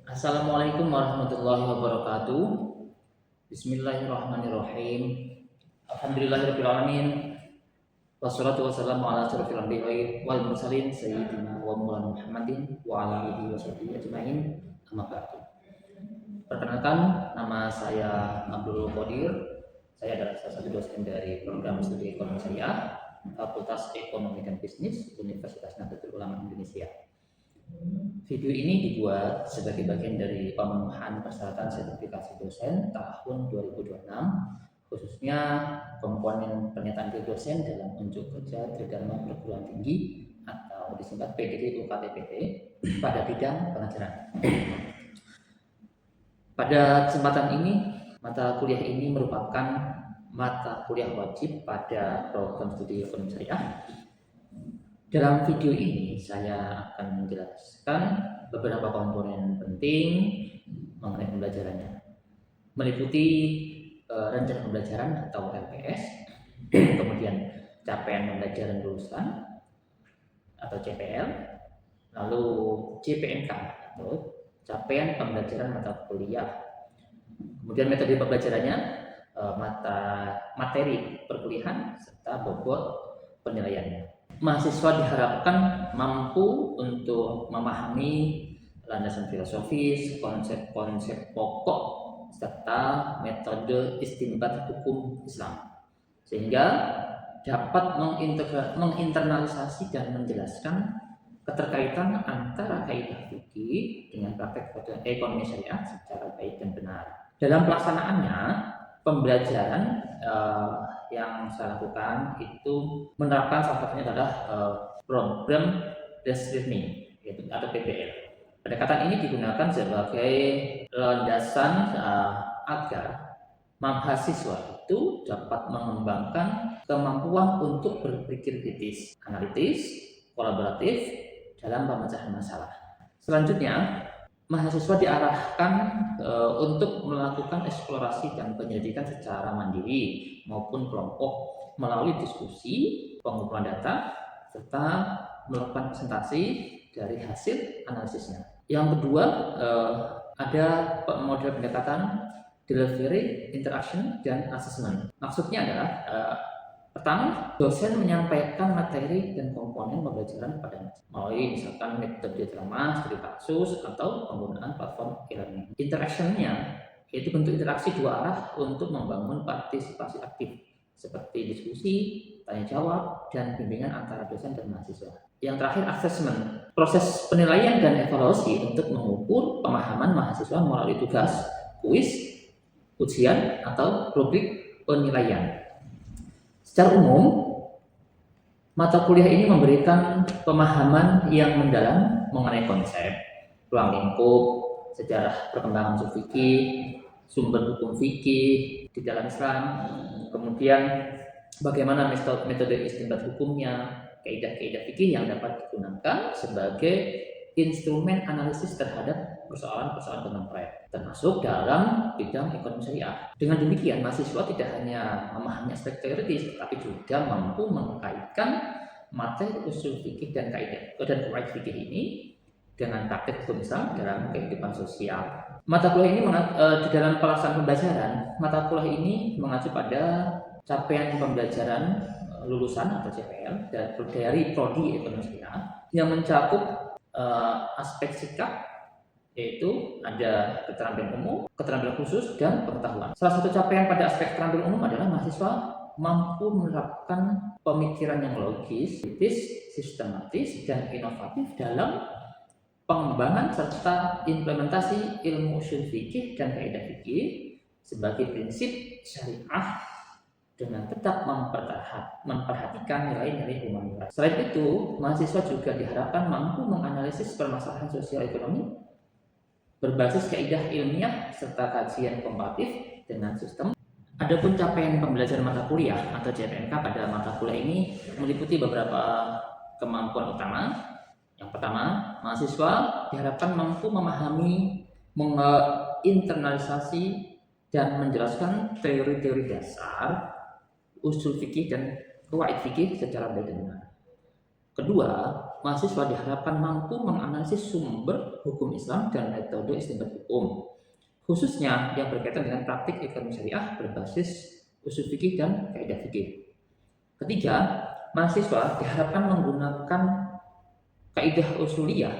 Assalamualaikum warahmatullahi wabarakatuh. Bismillahirrahmanirrahim. Alhamdulillahirrahmanirrahim. Wassalatu wassalamu ala asyrofil anbiya'i wal mursalin sayyidina wa maulana Muhammadin wa ala alihi washabihi ajmain. Amma ba'du. Perkenalkan, nama saya Abdul Qadir. Saya adalah salah satu dosen dari program studi ekonomi syariah Fakultas Ekonomi dan Bisnis Universitas Nahdlatul Ulama Indonesia. Video ini dibuat sebagai bagian dari pemenuhan persyaratan sertifikasi dosen tahun 2026, khususnya komponen pernyataan diri dosen dalam unjuk kerja Tridharma Perguruan Tinggi atau disingkat PDD UKT-PT pada bidang pengajaran. Pada kesempatan ini, mata kuliah ini merupakan mata kuliah wajib pada program studi ekonomi syariah. Dalam video ini saya akan menjelaskan beberapa komponen penting mengenai pembelajarannya, meliputi rencana pembelajaran atau RPS, kemudian capaian pembelajaran lulusan atau CPL, lalu CPNK atau capaian pembelajaran mata kuliah, kemudian metode pembelajarannya, materi perkuliahan serta bobot penilaiannya. Mahasiswa diharapkan mampu untuk memahami landasan filosofis, konsep-konsep pokok, serta metode istinbat hukum Islam, sehingga dapat menginternalisasi dan menjelaskan keterkaitan antara kaidah fikih dengan praktek ekonomi syariah secara baik dan benar. Dalam pelaksanaannya, pembelajaran yang saya lakukan itu menerapkan salah satunya adalah program based learning atau PBL. Pendekatan ini digunakan sebagai landasan agar mahasiswa itu dapat mengembangkan kemampuan untuk berpikir kritis, analitis, kolaboratif dalam pemecahan masalah. Selanjutnya, mahasiswa diarahkan untuk melakukan eksplorasi dan penyelidikan secara mandiri maupun kelompok melalui diskusi, pengumpulan data, serta melakukan presentasi dari hasil analisisnya. Yang kedua, ada model pendekatan delivery, interaction, dan assessment. Maksudnya adalah pertama, dosen menyampaikan materi dan komponen pembelajaran kepada melalui misalkan metode drama, studi kasus, atau penggunaan platform e-learning. Interaction-nya yaitu bentuk interaksi dua arah untuk membangun partisipasi aktif seperti diskusi, tanya jawab, dan bimbingan antara dosen dan mahasiswa. Yang terakhir, assessment, proses penilaian dan evaluasi untuk mengukur pemahaman mahasiswa melalui tugas, kuis, ujian, atau rubrik penilaian. Secara umum, mata kuliah ini memberikan pemahaman yang mendalam mengenai konsep, ruang lingkup, sejarah perkembangan usul fikih, sumber hukum fikih di dalam Islam, kemudian bagaimana metode istinbat hukumnya, kaidah-kaidah fikih yang dapat digunakan sebagai instrumen analisis terhadap persoalan-persoalan kontemporer, termasuk dalam bidang ekonomi syariah. Dengan demikian, mahasiswa tidak hanya memahami aspek teoritis, tetapi juga mampu mengkaitkan materi usul fikih dan kaidah dan qawaid fikih ini dengan praktek hukum Islam dalam kehidupan sosial. Mata kuliah ini di dalam pelaksanaan pembelajaran, mata kuliah ini mengacu pada capaian pembelajaran lulusan atau CPL dari prodi ekonomi syariah yang mencakup aspek sikap, yaitu ada keterampilan umum, keterampilan khusus, dan pengetahuan. Salah satu capaian pada aspek keterampilan umum adalah mahasiswa mampu menerapkan pemikiran yang logis, kritis, sistematis, dan inovatif dalam pengembangan serta implementasi ilmu usul fikih dan kaidah fikih sebagai prinsip syariah dengan tetap memperhatikan nilai-nilai humanitas. Selain itu, mahasiswa juga diharapkan mampu menganalisis permasalahan sosial ekonomi berbasis kaidah ilmiah serta kajian komparatif dengan sistem. Adapun capaian pembelajaran mata kuliah atau CPNK pada mata kuliah ini meliputi beberapa kemampuan utama. Yang pertama, mahasiswa diharapkan mampu memahami, menginternalisasi, dan menjelaskan teori-teori dasar usul fikih dan qawaid fikih secara baik dan benar. Kedua, mahasiswa diharapkan mampu menganalisis sumber hukum Islam dan metode istinbat hukum, khususnya yang berkaitan dengan praktik ekonomi syariah berbasis usul fikih dan kaidah fikih. Ketiga, mahasiswa diharapkan menggunakan kaidah usuliyah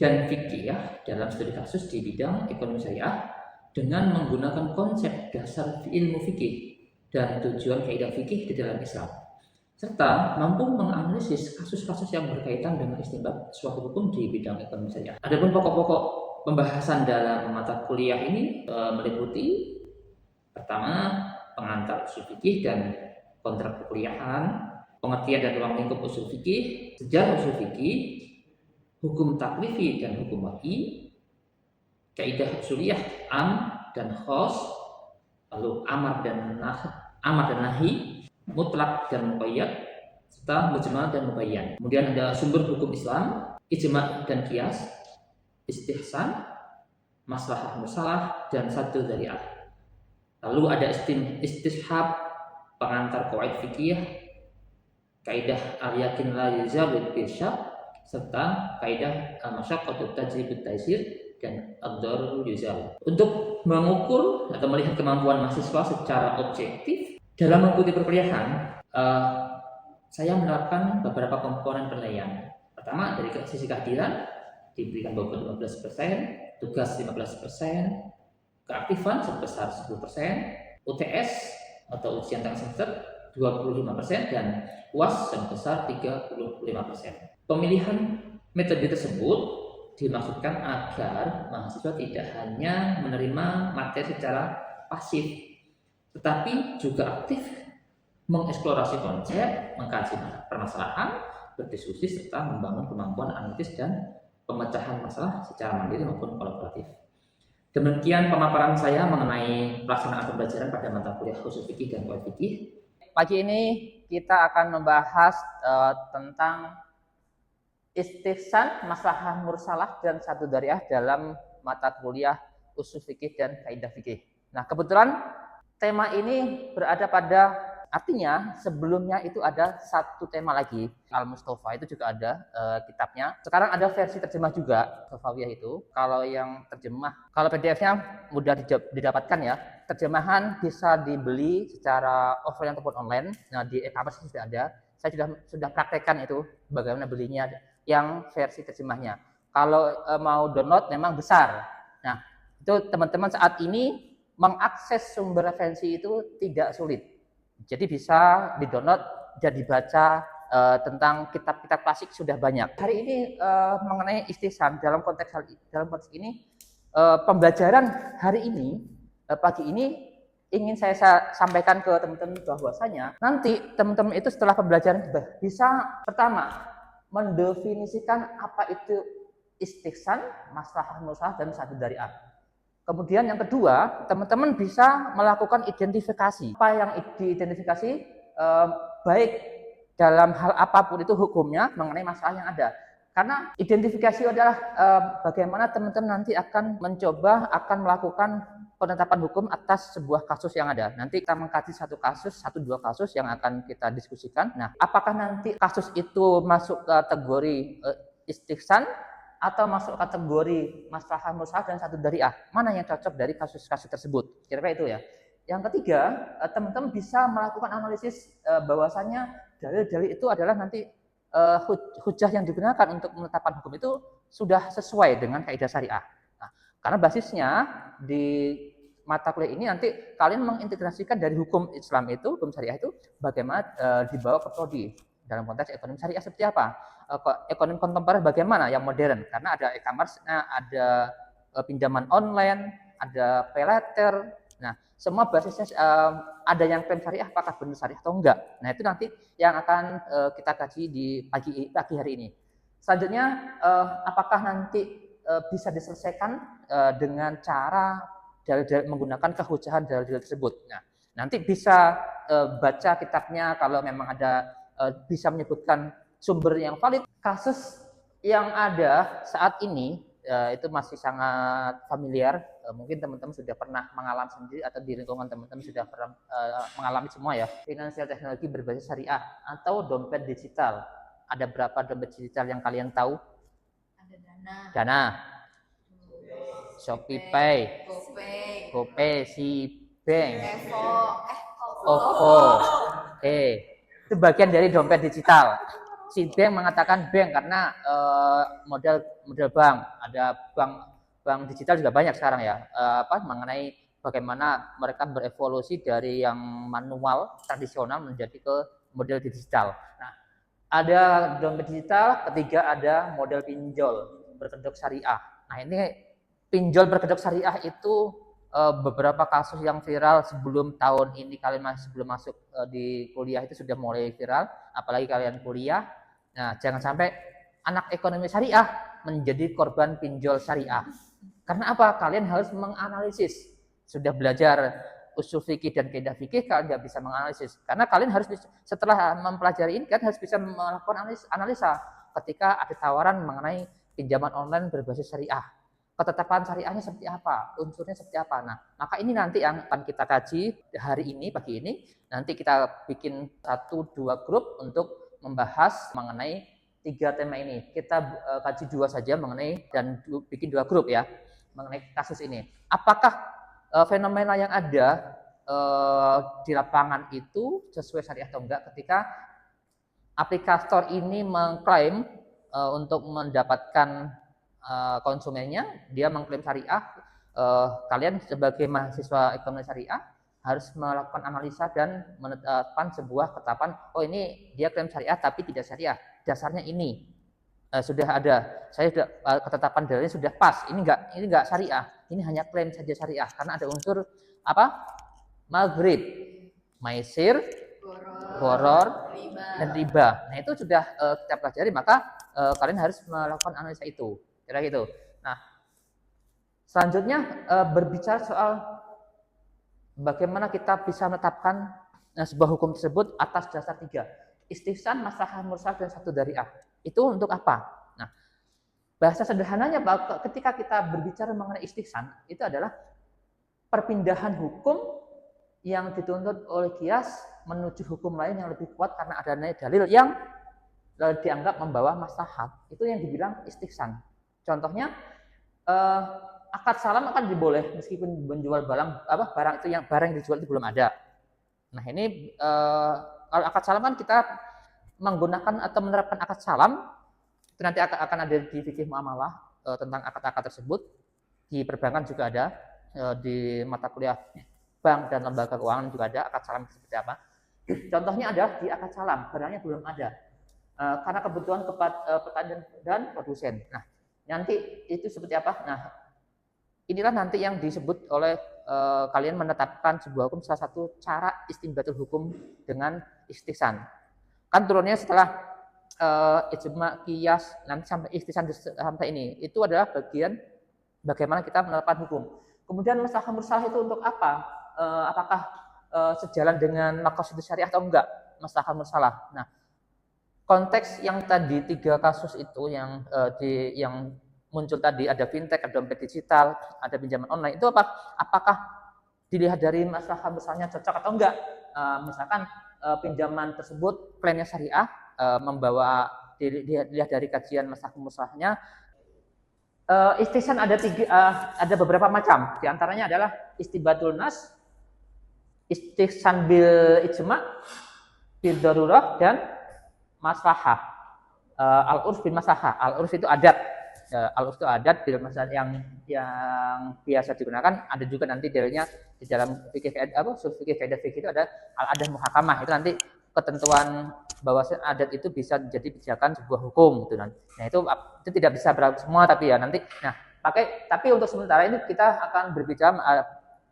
dan fikih dalam studi kasus di bidang ekonomi syariah dengan menggunakan konsep dasar ilmu fikih dan tujuan kaidah fikih di dalam Islam, serta mampu menganalisis kasus-kasus yang berkaitan dengan istinbat suatu hukum di bidang ekonomi syariah. Adapun pokok-pokok pembahasan dalam mata kuliah ini meliputi pertama, pengantar usul fikih dan kontrak perkuliahan, pengertian dan ruang lingkup usul fikih, sejarah usul fikih, hukum taklifi dan hukum waqi, kaidah usuliyah am dan khos, lalu amar dan nahi, mutlak dan muqayyad, serta mujmal dan mubayyan. Kemudian ada sumber hukum Islam, ijma' dan qiyas, istihsan, maslahah mursalah, dan satu dzari'ah. Lalu ada istishab, pengantar qawaid fikih, kaidah al-yakin la yuzalu bil syak, serta kaidah al-masyaqqatu tajribut taysir dan ad-darur yuzal. Untuk mengukur atau melihat kemampuan mahasiswa secara objektif dalam mengikuti perkuliahan, saya menerapkan beberapa komponen penilaian. Pertama, dari sisi kehadiran diberikan bobot 15%, tugas 15%, keaktifan sebesar 10%, UTS atau ujian tengah semester 25% dan UAS sebesar 35%. Pemilihan metode tersebut dimaksudkan agar mahasiswa tidak hanya menerima materi secara pasif, tetapi juga aktif mengeksplorasi konsep, mengkaji permasalahan, berdiskusi, serta membangun kemampuan analitis dan pemecahan masalah secara mandiri maupun kolaboratif. Demikian pemaparan saya mengenai pelaksanaan pembelajaran pada mata kuliah usul fikih dan qawaid fikih. Pagi ini kita akan membahas tentang istihsan, maslahah mursalah, dan satu dzari'ah dalam mata kuliah usul fikih dan kaidah fikih. Nah, kebetulan tema ini berada pada, artinya sebelumnya itu ada satu tema lagi, Al-Mustafa itu juga ada kitabnya. Sekarang ada versi terjemah juga, Sofawiyah itu. Kalau yang terjemah, kalau PDF-nya mudah didapatkan ya. Terjemahan bisa dibeli secara offline ataupun online. Nah, di e-commerce sudah ada. Saya sudah praktekkan itu bagaimana belinya yang versi terjemahnya. Kalau mau download memang besar. Nah, itu teman-teman saat ini mengakses sumber referensi itu tidak sulit. Jadi bisa di-download dan dibaca tentang kitab-kitab klasik sudah banyak. Hari ini mengenai istihsan dalam konteks ini pembelajaran hari ini pagi ini ingin saya sampaikan ke teman-teman bahwasanya nanti teman-teman itu setelah pembelajaran bisa pertama mendefinisikan apa itu istihsan, maslahah mursalah, dan satu dzari'ah. Kemudian yang kedua, teman-teman bisa melakukan identifikasi. Apa yang diidentifikasi baik dalam hal apapun itu hukumnya mengenai masalah yang ada. Karena identifikasi adalah bagaimana teman-teman nanti akan melakukan penetapan hukum atas sebuah kasus yang ada. Nanti kita mengkaji satu dua kasus yang akan kita diskusikan. Nah, apakah nanti kasus itu masuk kategori istihsan atau masuk kategori maslahah mursalah dan satu dzari'ah? Mana yang cocok dari kasus-kasus tersebut? Kira-kira itu ya. Yang ketiga, teman-teman bisa melakukan analisis bahwasannya dalil-dalil itu adalah nanti hujah yang digunakan untuk penetapan hukum itu sudah sesuai dengan kaidah syariah. Nah, karena basisnya di mata kuliah ini nanti kalian mengintegrasikan dari hukum Islam itu, hukum syariah itu bagaimana dibawa ke prodi dalam konteks ekonomi syariah seperti apa, ekonomi kontemporer bagaimana yang modern, karena ada e-commerce, ada pinjaman online, ada pay later. Nah, semua basisnya ada yang klaim syariah, apakah benar syariah atau enggak. Nah, itu nanti yang akan kita kaji di pagi hari ini. Selanjutnya, apakah nanti bisa diselesaikan dengan cara menggunakan kehujahan dalil tersebut. Nah, nanti bisa baca kitabnya kalau memang ada bisa menyebutkan sumber yang valid. Kasus yang ada saat ini itu masih sangat familiar. Mungkin teman-teman sudah pernah mengalami sendiri atau di lingkungan teman-teman sudah pernah mengalami semua ya. Finansial teknologi berbasis syariah atau dompet digital Ada berapa dompet digital yang kalian tahu? Ada Dana. Dana, Shopee Pay, GoPay, GoPay, Bank, Evo, OVO. Itu bagian dari dompet digital. Bank mengatakan bank karena model bank. Ada bank digital juga banyak sekarang ya. Mengenai bagaimana mereka berevolusi dari yang manual tradisional menjadi ke model digital. Nah, ada dompet digital, ketiga ada model pinjol berkedok syariah. Nah, ini pinjol berkedok syariah itu beberapa kasus yang viral sebelum tahun ini, kalian masih sebelum masuk di kuliah itu sudah mulai viral, apalagi kalian kuliah. Nah, jangan sampai anak ekonomi syariah menjadi korban pinjol syariah. Karena apa? Kalian harus menganalisis. Sudah belajar usul fikih dan kaidah fikih, kalian nggak bisa menganalisis. Karena kalian harus setelah mempelajari ini kan harus bisa melakukan analisa ketika ada tawaran mengenai pinjaman online berbasis syariah. Ketetapan syariahnya seperti apa, unsurnya seperti apa. Nah, maka ini nanti yang akan kita kaji hari ini, pagi ini. Nanti kita bikin 1-2 grup untuk membahas mengenai 3 tema ini. Kita kaji 2 saja mengenai dan bikin 2 grup ya mengenai kasus ini. Apakah fenomena yang ada di lapangan itu sesuai syariah atau enggak ketika aplikator ini mengklaim untuk mendapatkan konsumennya, dia mengklaim syariah. Kalian sebagai mahasiswa ekonomi syariah harus melakukan analisa dan menetapkan sebuah ketetapan. Oh, ini dia klaim syariah tapi tidak syariah. Dasarnya ini sudah ada. Saya sudah ketetapan dalilnya sudah pas. Ini enggak syariah. Ini hanya klaim saja syariah karena ada unsur apa? Maghrib, maisir, horor, dan riba. Nah, itu sudah kita pelajari, maka kalian harus melakukan analisa itu. Kira gitu. Nah, selanjutnya berbicara soal bagaimana kita bisa menetapkan sebuah hukum tersebut atas dasar 3. Istihsan, maslahah mursal, dan satu dariah. Itu untuk apa? Nah, bahasa sederhananya ketika kita berbicara mengenai istihsan, itu adalah perpindahan hukum yang dituntut oleh kias menuju hukum lain yang lebih kuat karena adanya dalil yang dianggap membawa maslahat. Itu yang dibilang istihsan. Contohnya, akad salam akan diboleh meskipun menjual barang itu yang barang yang dijual itu belum ada. Nah, ini kalau akad salam kan kita menggunakan atau menerapkan akad salam, itu nanti akan ada di fikih muamalah tentang akad-akad tersebut. Di perbankan juga ada, di mata kuliah bank dan lembaga keuangan juga ada akad salam seperti apa. Contohnya ada di akad salam, barangnya belum ada karena kebutuhan petani dan produsen. Nah, nanti itu seperti apa? Nah, inilah nanti yang disebut oleh kalian menetapkan sebuah hukum, salah satu cara istinbatul hukum dengan istihsan. Kan turunnya setelah ijma, qiyas, nanti sampai istihsan sampai ini. Itu adalah bagian bagaimana kita menetapkan hukum. Kemudian maslahah mursalah itu untuk apa? Apakah sejalan dengan maqasid syariah atau enggak? Maslahah mursalah. Nah, konteks yang tadi 3 kasus itu yang muncul tadi, ada fintech, ada dompet digital, ada pinjaman online, itu apakah dilihat dari maslahah besarnya cocok atau enggak? Misalkan pinjaman tersebut klaimnya syariah, membawa dilihat dari kajian maslahah muslahnya. Istihsan ada beberapa macam. Di antaranya adalah istibatul nas, istihsan bil ijma, bil darurah, dan maslahah. Al-urf bil maslahah. Al-urf itu adat. Al-urf itu adat bil maslahah yang biasa digunakan. Ada juga nanti dalilnya di dalam fikih kaidah fikih itu ada al-adah muhakamah. Itu nanti ketentuan bahwa adat itu bisa menjadi pijakan sebuah hukum gitu. Nah, itu tidak bisa berlaku semua tapi ya nanti. Nah, tapi untuk sementara ini kita akan berbicara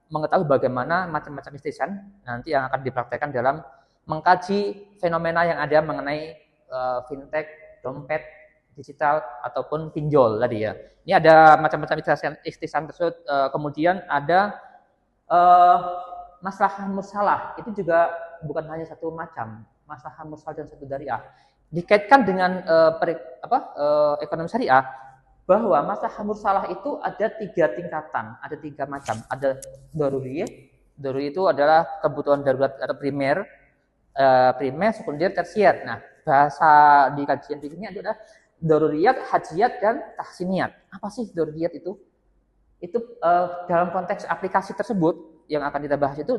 mengetahui bagaimana macam-macam istihsan nanti yang akan dipraktekkan dalam mengkaji fenomena yang ada mengenai fintech, dompet digital ataupun pinjol tadi ya. Ini ada macam-macam istihsan tersebut. Kemudian ada maslahah mursalah. Itu juga bukan hanya satu macam. Maslahah mursal dan satu dariah. Dikaitkan dengan ekonomi syariah, bahwa maslahah mursalah itu ada 3 tingkatan, ada 3 macam. Ada daruriyah. Daruriyah itu adalah kebutuhan darurat atau primer, sekunder, tersier. Nah, bahasa di kajian fikihnya adalah daruriyat, hajiyat, dan tahsiniyat. Apa sih daruriyat itu? Itu dalam konteks aplikasi tersebut yang akan kita bahas itu,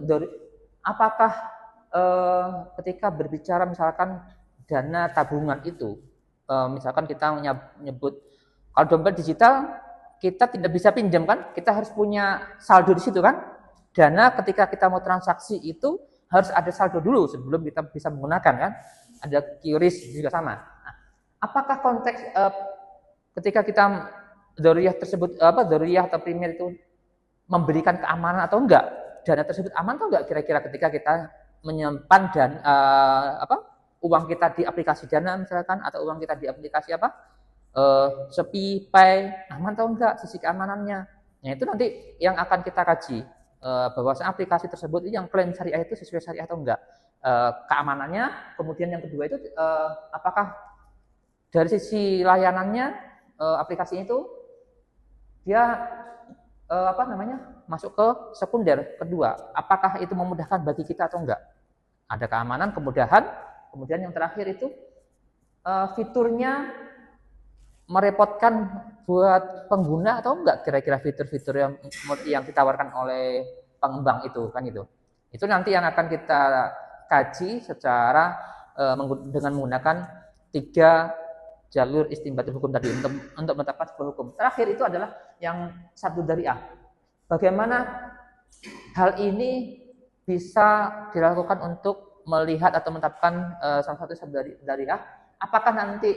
apakah ketika berbicara misalkan dana tabungan itu, misalkan kita menyebut kalau dompet digital kita tidak bisa pinjam kan, kita harus punya saldo di situ kan. Dana ketika kita mau transaksi itu harus ada saldo dulu sebelum kita bisa menggunakan kan. Ada QRIS juga sama. Nah, apakah konteks ketika kita daruriyah tersebut daruriyah atau primer itu memberikan keamanan atau enggak? Dana tersebut aman atau enggak kira-kira ketika kita menyimpan dan uang kita di aplikasi Dana misalkan, atau uang kita di aplikasi Shopee, Pay, aman atau enggak sisi keamanannya? Nah, itu nanti yang akan kita kaji, bahwasanya aplikasi tersebut yang klaim syariah itu sesuai syariah atau enggak, keamanannya. Kemudian yang kedua itu apakah dari sisi layanannya, aplikasinya itu dia masuk ke sekunder. Kedua, apakah itu memudahkan bagi kita atau enggak? Ada keamanan, kemudahan. Kemudian yang terakhir itu fiturnya merepotkan buat pengguna atau enggak, kira-kira fitur-fitur yang ditawarkan oleh pengembang itu kan itu. Itu nanti yang akan kita kaji secara dengan menggunakan 3 jalur istinbatul hukum tadi untuk menetapkan sebuah hukum. Terakhir itu adalah yang sabdu dariah. Bagaimana hal ini bisa dilakukan untuk melihat atau menetapkan salah satu sabdu dariah? Apakah nanti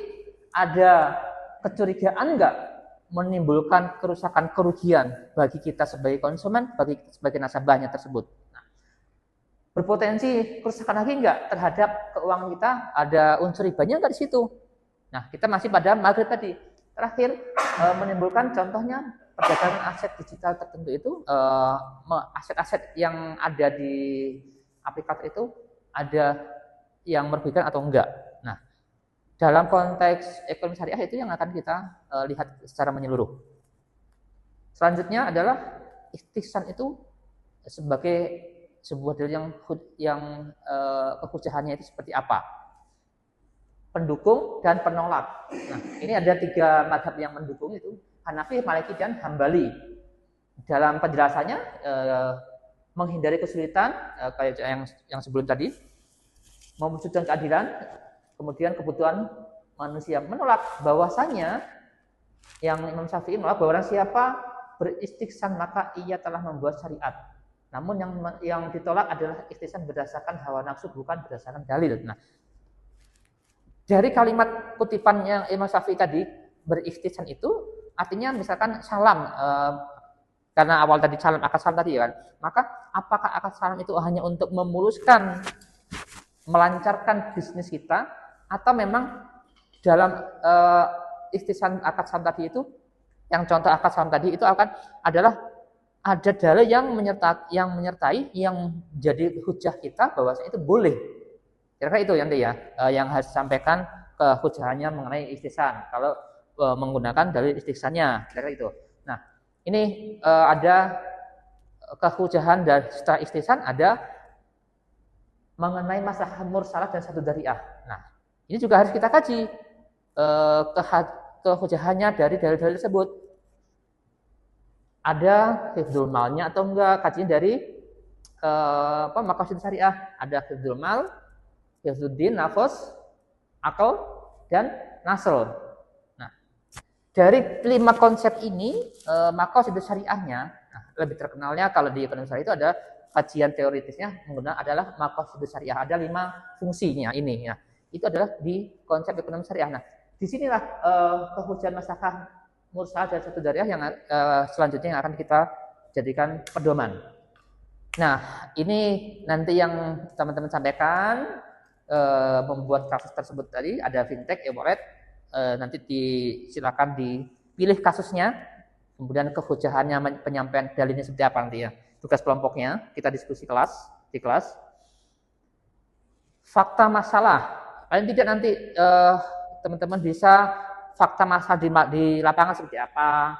ada kecurigaan enggak menimbulkan kerusakan, kerugian bagi kita sebagai konsumen, sebagai nasabahnya tersebut? Nah, berpotensi kerusakan lagi enggak terhadap keuangan kita? Ada unsur ribanya enggak di situ? Nah, kita masih pada maghrib tadi. Terakhir, menimbulkan contohnya perdagangan aset digital tertentu itu, aset-aset yang ada di aplikator itu ada yang merugikan atau enggak. Nah, dalam konteks ekonomi syariah itu yang akan kita lihat secara menyeluruh. Selanjutnya adalah istihsan itu sebagai sebuah dalil yang kehujahannya itu seperti apa? Pendukung dan penolak. Nah, ini ada 3 mazhab yang mendukung itu, Hanafi, Maliki, dan Hambali. Dalam penjelasannya menghindari kesulitan kayak yang sebelum tadi, mewujudkan keadilan, kemudian kebutuhan manusia. Menolak bahwasanya yang Imam Syafi'i menolak bahwa siapa beristihsan maka ia telah membuat syariat. Namun yang ditolak adalah istihsan berdasarkan hawa nafsu, bukan berdasarkan dalil. Nah, dari kalimat kutipannya Imam Syafi'i tadi, beristihsan itu artinya misalkan salam, karena awal tadi salam, akad salam tadi kan, maka apakah akad salam itu hanya untuk memuluskan, melancarkan bisnis kita, atau memang dalam istihsan akad salam tadi itu, yang contoh akad salam tadi itu adalah ada dalil yang menyertai yang jadi hujah kita bahwasanya itu boleh. Kira-kira itu yang harus disampaikan kehujahannya mengenai istihsan kalau menggunakan dalil istihsannya, kira-kira itu. Nah, ini ada kehujahan dari setelah istihsan, ada mengenai masalah mursalah dan sabdu dariah. Nah, ini juga harus kita kaji kehujahannya dari dalil-dalil tersebut. Ada hifdzul malnya atau enggak, kajian dari maqasid syariah. Ada hifdzul mal, hifdzuddin, nafas, akal, dan nasl. Nah, dari 5 konsep ini, maqasid syariahnya, lebih terkenalnya kalau di ekonomi syariah itu ada kajian teoritisnya menggunakan adalah maqasid syariah. Ada 5 fungsinya ini ya. Itu adalah di konsep ekonomi syariah. Nah, disinilah kehujahan masalah mursal dan sabdu dariah yang selanjutnya yang akan kita jadikan pedoman. Nah, ini nanti yang teman-teman sampaikan, membuat kasus tersebut tadi, ada fintech, e-wallet, nanti silakan dipilih kasusnya, kemudian kehujahannya, penyampaian dalilnya seperti apa nanti ya. Tugas kelompoknya kita diskusi di kelas. Fakta masalah, paling tidak nanti teman-teman bisa fakta masalah di lapangan seperti apa,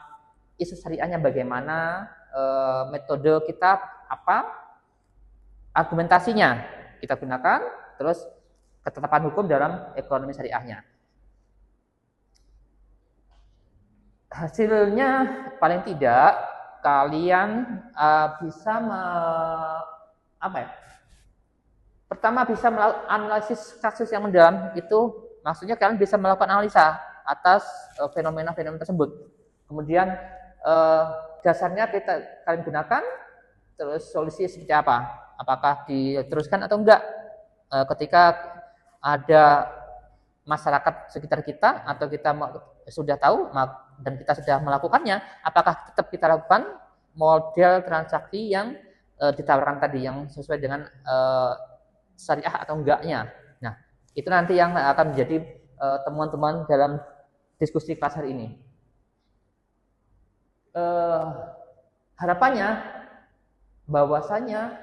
isu syariahnya bagaimana, metode kita apa, argumentasinya kita gunakan, terus ketetapan hukum dalam ekonomi syariahnya. Hasilnya paling tidak kalian bisa pertama bisa melakukan analisis kasus yang mendalam. Itu maksudnya kalian bisa melakukan analisa atas fenomena-fenomena tersebut. Kemudian dasarnya kalian gunakan, terus solusi seperti apa? Apakah diteruskan atau enggak? Ketika ada masyarakat sekitar kita atau kita sudah tahu dan kita sudah melakukannya, apakah tetap kita lakukan model transaksi yang ditawarkan tadi yang sesuai dengan syariah atau enggaknya. Nah, itu nanti yang akan menjadi temuan-temuan dalam diskusi kelas hari ini. Harapannya bahwasanya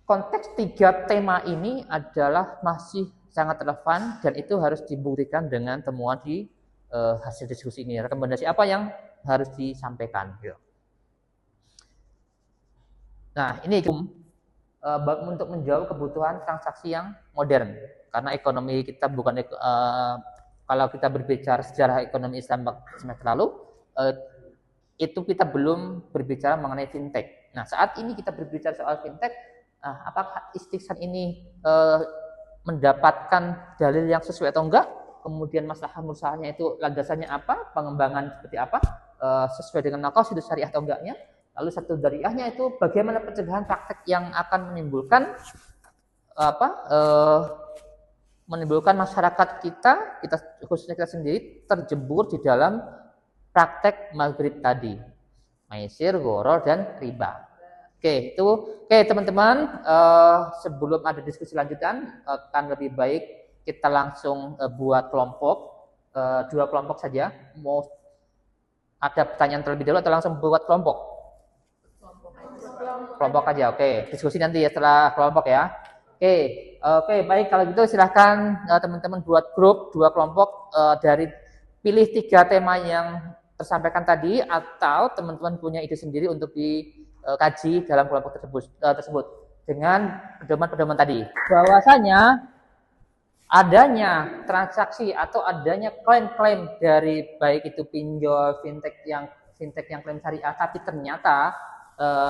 konteks 3 tema ini adalah masih sangat relevan dan itu harus dibuktikan dengan temuan di hasil diskusi ini. Rekomendasi apa yang harus disampaikan? Nah, ini untuk menjawab kebutuhan transaksi yang modern, karena ekonomi kita bukan kalau kita berbicara sejarah ekonomi Islam semester lalu, itu kita belum berbicara mengenai fintech. Nah, saat ini kita berbicara soal fintech, apakah istiqsan ini mendapatkan dalil yang sesuai atau enggak? Kemudian masalah musahanya itu landasannya apa? Pengembangan seperti apa? Sesuai dengan maqasid syariah atau enggaknya? Lalu satu dariahnya itu bagaimana pencegahan praktek yang akan menimbulkan menimbulkan masyarakat kita khususnya kita sendiri terjebur di dalam praktek maghrib tadi, maisir, gharar, dan riba. Oke teman-teman, sebelum ada diskusi lanjutan, akan lebih baik kita langsung buat kelompok, 2 kelompok saja. Mau ada pertanyaan terlebih dahulu atau langsung buat kelompok? Kelompok aja, oke. Diskusi nanti ya setelah kelompok ya. Oke, baik kalau gitu silahkan teman-teman buat grup 2 kelompok dari pilih 3 tema yang tersampaikan tadi atau teman-teman punya ide sendiri untuk dikaji dalam kelompok tersebut dengan pedoman-pedoman tadi. Bahwasanya adanya transaksi atau adanya klaim-klaim dari baik itu pinjol, fintech yang klaim syariah, tapi ternyata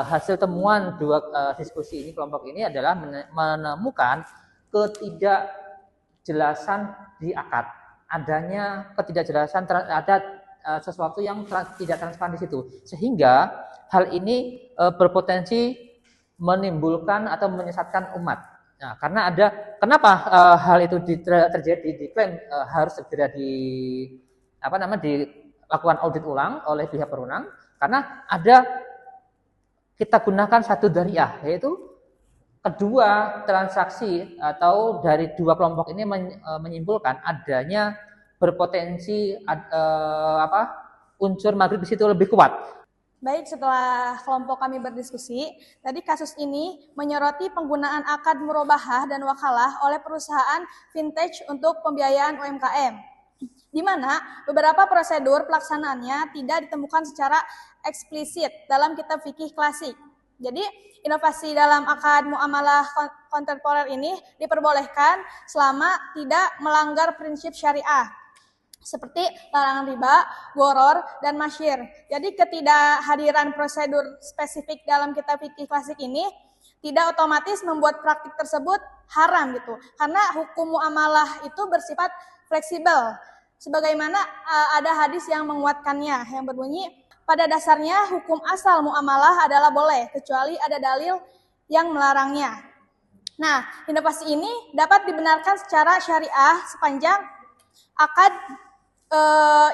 hasil temuan 2 diskusi ini, kelompok ini adalah menemukan ketidakjelasan di akad. Adanya ketidakjelasan, ada sesuatu yang tidak transparan di situ, sehingga hal ini berpotensi menimbulkan atau menyesatkan umat. Nah, karena kenapa hal itu terjadi, diklaim harus segera dilakukan audit ulang oleh pihak berwenang, karena kita gunakan satu dariah, yaitu kedua transaksi atau dari 2 kelompok ini menyimpulkan adanya berpotensi unsur maghrib di situ lebih kuat. Baik, setelah kelompok kami berdiskusi, tadi kasus ini menyoroti penggunaan akad murabahah dan wakalah oleh perusahaan fintech untuk pembiayaan UMKM, di mana beberapa prosedur pelaksanaannya tidak ditemukan secara eksplisit dalam kitab fikih klasik. Jadi, inovasi dalam akad muamalah kontemporer ini diperbolehkan selama tidak melanggar prinsip syariah, seperti larangan riba, gharar, dan masyir. Jadi ketidakhadiran prosedur spesifik dalam kitab fikih klasik ini tidak otomatis membuat praktik tersebut haram gitu. Karena hukum muamalah itu bersifat fleksibel. Sebagaimana ada hadis yang menguatkannya yang berbunyi, pada dasarnya hukum asal muamalah adalah boleh kecuali ada dalil yang melarangnya. Nah, inovasi ini dapat dibenarkan secara syariah sepanjang akad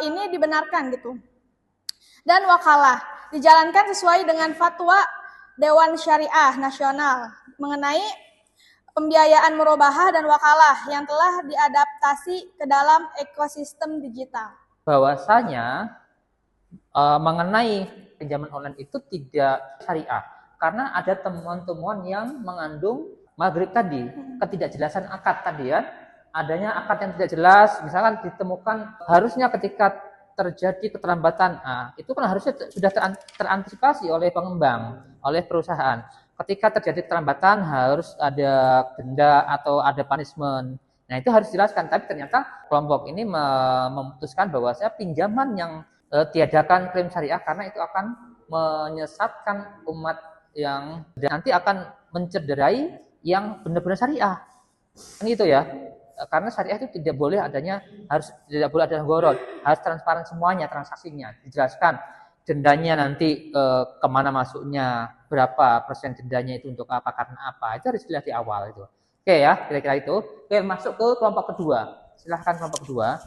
ini dibenarkan gitu. Dan wakalah dijalankan sesuai dengan fatwa Dewan Syariah Nasional mengenai pembiayaan murabahah dan wakalah yang telah diadaptasi ke dalam ekosistem digital. Bahwasanya mengenai pinjaman online itu tidak syariah, karena ada temuan-temuan yang mengandung maghrib tadi, ketidakjelasan akad tadi ya. Adanya akad yang tidak jelas, misalkan ditemukan harusnya ketika terjadi keterlambatan, itu kan harusnya sudah terantisipasi oleh pengembang, oleh perusahaan. ketika terjadi keterlambatan harus ada denda atau ada punishment. Nah, itu harus dijelaskan. Tapi ternyata kelompok ini memutuskan bahwasanya pinjaman yang tiadakan klaim syariah karena itu akan menyesatkan umat yang nanti akan mencederai yang benar-benar syariah. Kan gitu ya. Karena syariah itu tidak boleh tidak boleh ada gorot, harus transparan semuanya transaksinya, dijelaskan dendanya nanti kemana masuknya, berapa persen dendanya itu untuk apa, karena apa, itu harus dilihat di awal itu. Oke ya, kira-kira itu. Oke, masuk ke kelompok kedua. Silahkan kelompok kedua.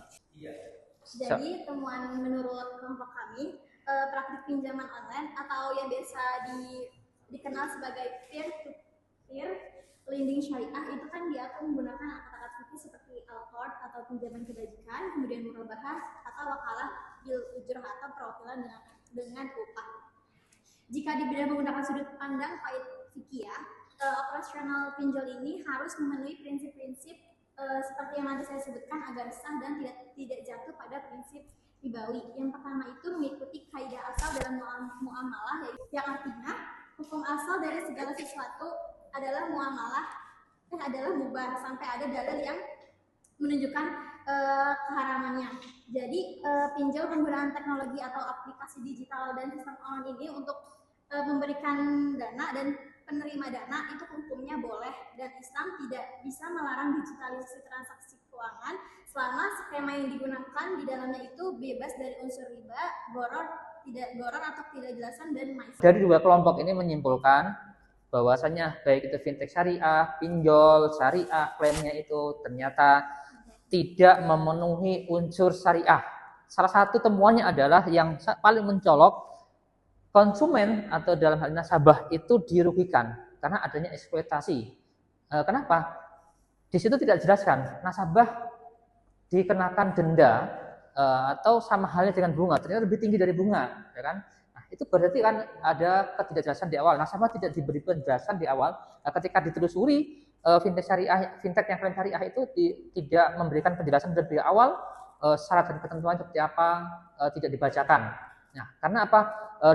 Jadi temuan menurut kelompok kami, praktik pinjaman online atau yang biasa dikenal sebagai peer-to-peer lending syariah itu kan dia akan menggunakan kata-kata fikih seperti al-qard atau pinjaman kebajikan, kemudian murabahah atau wakalah bil ujrah atau perwakilan dengan upah. Jika tidak menggunakan sudut pandang fikih, operasional pinjol ini harus memenuhi prinsip-prinsip seperti yang nanti saya sebutkan agar sah dan tidak jatuh pada prinsip ribawi. Yang pertama itu mengikuti kaidah asal dalam muamalah, yang artinya hukum asal dari segala sesuatu adalah adalah mubah sampai ada dalil yang menunjukkan keharamannya. Jadi pinjol penggunaan teknologi atau aplikasi digital dan sistem online ini untuk memberikan dana dan penerima dana itu hukumnya boleh, dan Islam tidak bisa melarang digitalisasi transaksi keuangan selama skema yang digunakan di dalamnya itu bebas dari unsur riba, goror atau tidak jelasan dan maisar. Dari dua kelompok ini menyimpulkan bahwasanya baik itu fintech syariah, pinjol syariah, klaimnya itu ternyata tidak memenuhi unsur syariah. Salah satu temuannya adalah yang paling mencolok, konsumen atau dalam hal nasabah itu dirugikan karena adanya eksploitasi. Kenapa? Di situ tidak dijelaskan nasabah dikenakan denda atau sama halnya dengan bunga, ternyata lebih tinggi dari bunga, ya kan? Nah, itu berarti kan ada ketidakjelasan di awal. Nasabah tidak diberi penjelasan di awal. Ketika ditelusuri fintech yang klaim syariah itu tidak memberikan penjelasan dari awal, syarat dan ketentuan seperti apa tidak dibacakan. Nah, karena apa?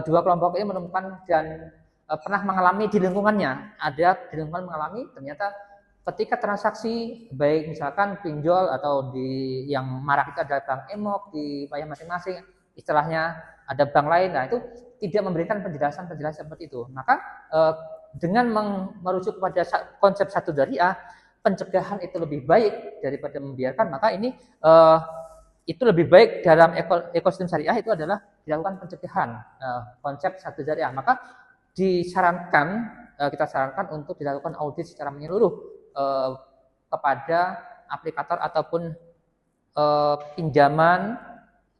Dua kelompok ini menemukan dan pernah mengalami di lingkungannya, ada di lingkungan mengalami ternyata ketika transaksi baik misalkan pinjol atau di yang marak itu adalah bank emok di wilayah masing-masing, istilahnya ada bank lain, nah itu tidak memberikan penjelasan seperti itu. Maka dengan merujuk kepada konsep satu syariah, pencegahan itu lebih baik daripada membiarkan. Maka ini itu lebih baik dalam ekosistem syariah itu adalah dilakukan pencegahan, konsep satu syariah. Maka kita sarankan untuk dilakukan audit secara menyeluruh kepada aplikator ataupun pinjaman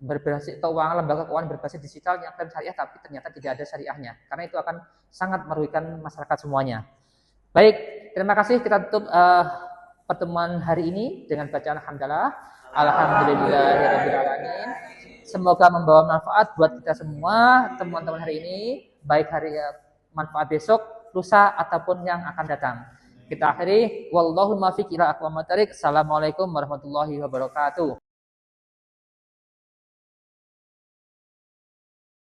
berbasis keuangan, lembaga keuangan berbasis digital yang klaim syariah tapi ternyata tidak ada syariahnya, karena itu akan sangat merugikan masyarakat semuanya. Baik, terima kasih. Kita tutup pertemuan hari ini dengan bacaan alhamdulillahirabbil alamin. Semoga membawa manfaat buat kita semua teman-teman hari ini, baik hari manfaat besok, lusa ataupun yang akan datang. Kita akhiri, wallahul muwaffiq ila aqwamit thoriq. Assalamualaikum warahmatullahi wabarakatuh.